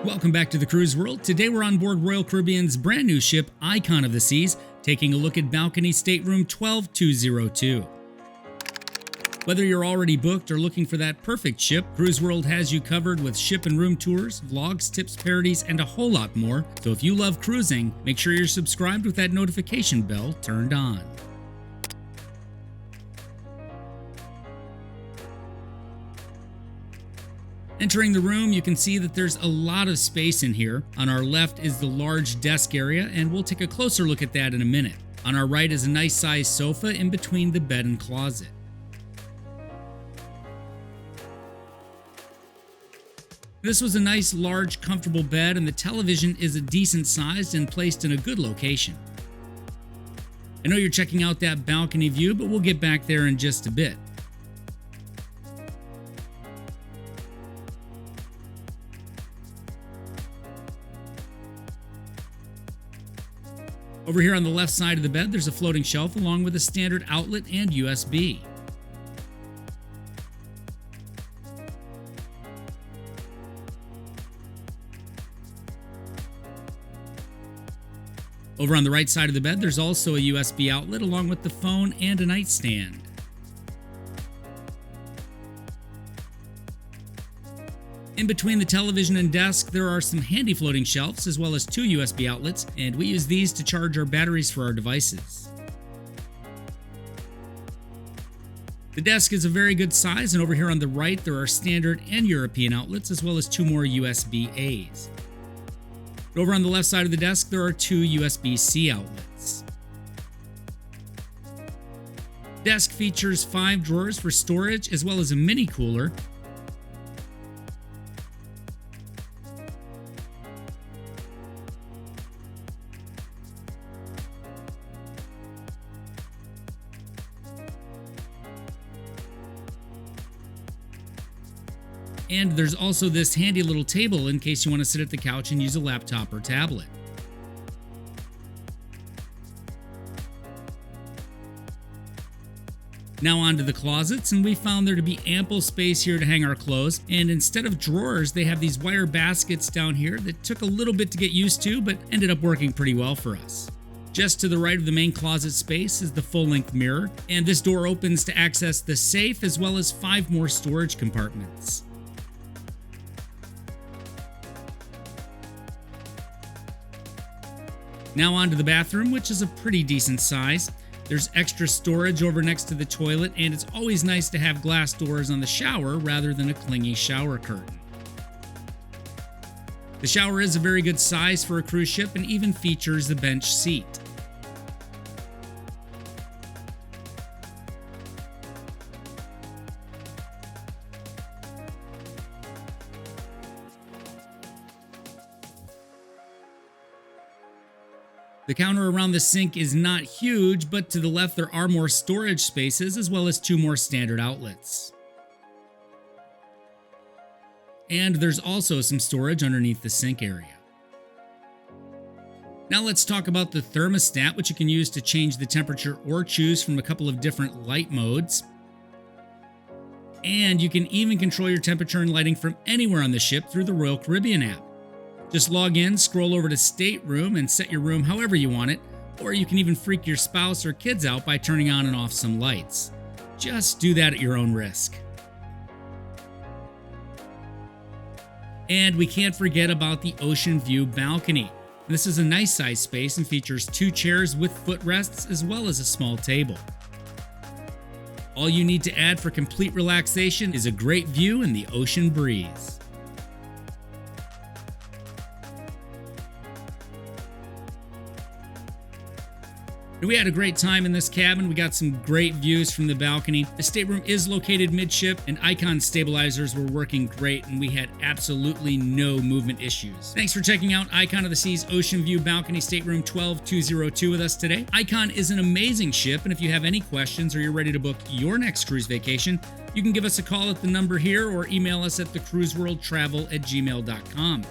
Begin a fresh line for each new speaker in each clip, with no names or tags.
Welcome back to the cruise world. Today we're on board Royal Caribbean's brand new ship, Icon of the Seas, taking a look at balcony stateroom 12202. Whether you're already booked or looking for that perfect ship, Cruise World has you covered with ship and room tours, vlogs, tips, parodies, and a whole lot more. So if you love cruising, make sure you're subscribed with that notification bell turned on. Entering the room, you can see that there's a lot of space in here. On our left is the large desk area, and we'll take a closer look at that in a minute. On our right is a nice sized sofa in between the bed and closet. This was a nice, large, comfortable bed, and the television is a decent sized and placed in a good location. I know you're checking out that balcony view, but we'll get back there in just a bit. Over here on the left side of the bed, there's a floating shelf along with a standard outlet and USB. Over on the right side of the bed, there's also a USB outlet along with the phone and a nightstand. In between the television and desk, there are some handy floating shelves as well as two USB outlets, and we use these to charge our batteries for our devices. The desk is a very good size, and over here on the right there are standard and European outlets as well as two more USB-A's. Over on the left side of the desk there are two USB-C outlets. The desk features 5 drawers for storage as well as a mini cooler. And there's also this handy little table in case you want to sit at the couch and use a laptop or tablet. Now on to the closets, and we found there to be ample space here to hang our clothes, and instead of drawers they have these wire baskets down here that took a little bit to get used to but ended up working pretty well for us. Just to the right of the main closet space is the full-length mirror, and this door opens to access the safe as well as 5 more storage compartments. Now on to the bathroom, which is a pretty decent size. There's extra storage over next to the toilet, and it's always nice to have glass doors on the shower rather than a clingy shower curtain. The shower is a very good size for a cruise ship and even features a bench seat. The counter around the sink is not huge, but to the left there are more storage spaces as well as 2 more standard outlets. And there's also some storage underneath the sink area. Now let's talk about the thermostat, which you can use to change the temperature or choose from a couple of different light modes. And you can even control your temperature and lighting from anywhere on the ship through the Royal Caribbean app. Just log in, scroll over to Stateroom, and set your room however you want it, or you can even freak your spouse or kids out by turning on and off some lights. Just do that at your own risk. And we can't forget about the ocean view balcony. This is a nice size space and features 2 chairs with footrests as well as a small table. All you need to add for complete relaxation is a great view and the ocean breeze. We had a great time in this cabin. We got some great views from the balcony. The stateroom is located midship, and Icon stabilizers were working great, and we had absolutely no movement issues. Thanks for checking out Icon of the Seas Ocean View Balcony Stateroom 12202 with us today. Icon is an amazing ship, and if you have any questions or you're ready to book your next cruise vacation, you can give us a call at the number here or email us at thecruiseworldtravel@gmail.com.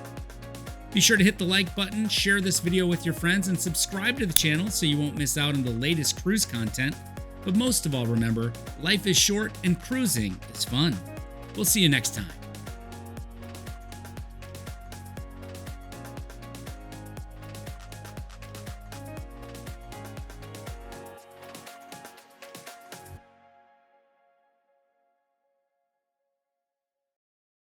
Be sure to hit the like button, share this video with your friends, and subscribe to the channel so you won't miss out on the latest cruise content. But most of all, remember, life is short and cruising is fun. We'll see you next time.